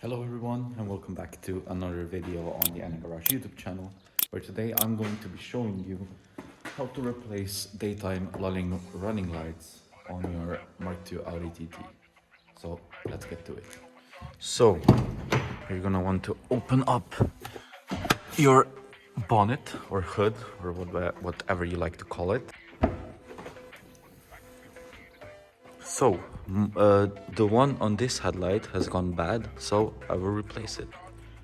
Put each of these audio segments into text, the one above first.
Hello everyone and welcome back to another video on the Garage YouTube channel, where today I'm going to be showing you how to replace daytime lulling running lights on your Mark II Audi TT. So let's get to it. So you're gonna want to open up your bonnet or hood or whatever you like to call it. So, the one on this headlight has gone bad, so I will replace it.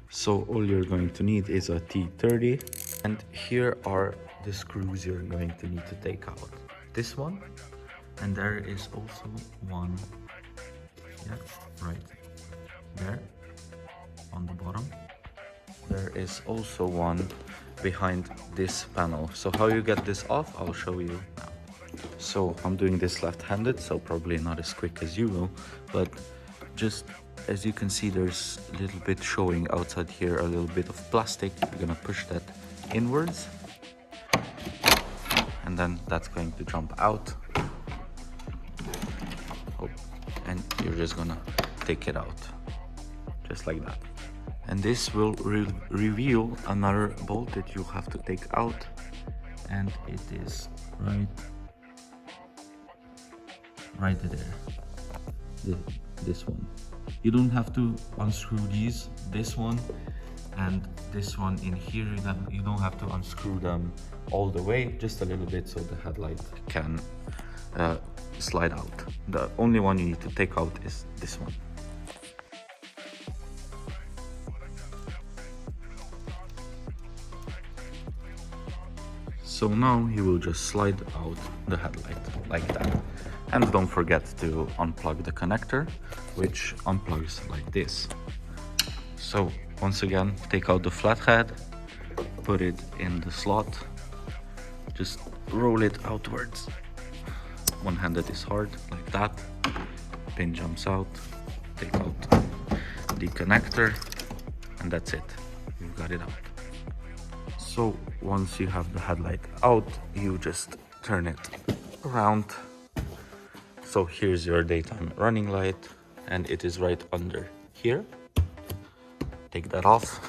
So all you're going to need is a T30, and here are the screws you're going to need to take out. This one, and there is also one, yeah, right there, on the bottom. There is also one behind this panel. So how you get this off, I'll show you now. So I'm doing this left-handed, so probably not as quick as you will, but just as you can see, there's a little bit showing outside here, a little bit of plastic. You're gonna push that inwards, and then that's going to jump out. Oh, and you're just gonna take it out, just like that. And this will reveal another bolt that you have to take out, and it is right there, this one. You don't have to unscrew these, this one and this one in here. You don't have to unscrew them all the way, just a little bit so the headlight can slide out. The only one you need to take out is this one. So now you will just slide out the headlight like that. And don't forget to unplug the connector, which unplugs like this. So once again, take out the flathead, put it in the slot, just roll it outwards. One-handed is hard, like that. Pin jumps out, take out the connector, and that's it. You've got it out. So once you have the headlight out, you just turn it around. So here's your daytime running light, and it is right under here. Take that off.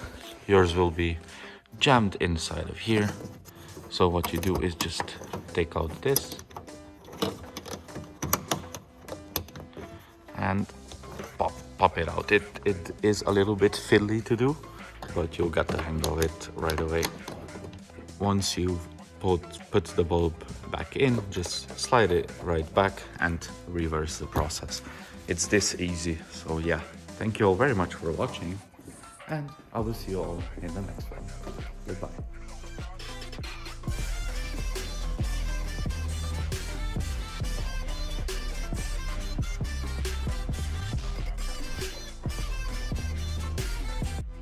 Yours will be jammed inside of here. So what you do is just take out this and pop it out. It is a little bit fiddly to do, but you'll get the hang of it right away. Once you've put the bulb back in, just slide it right back and reverse the process. It's this easy. So yeah, thank you all very much for watching, and I will see you all in the next one. Goodbye.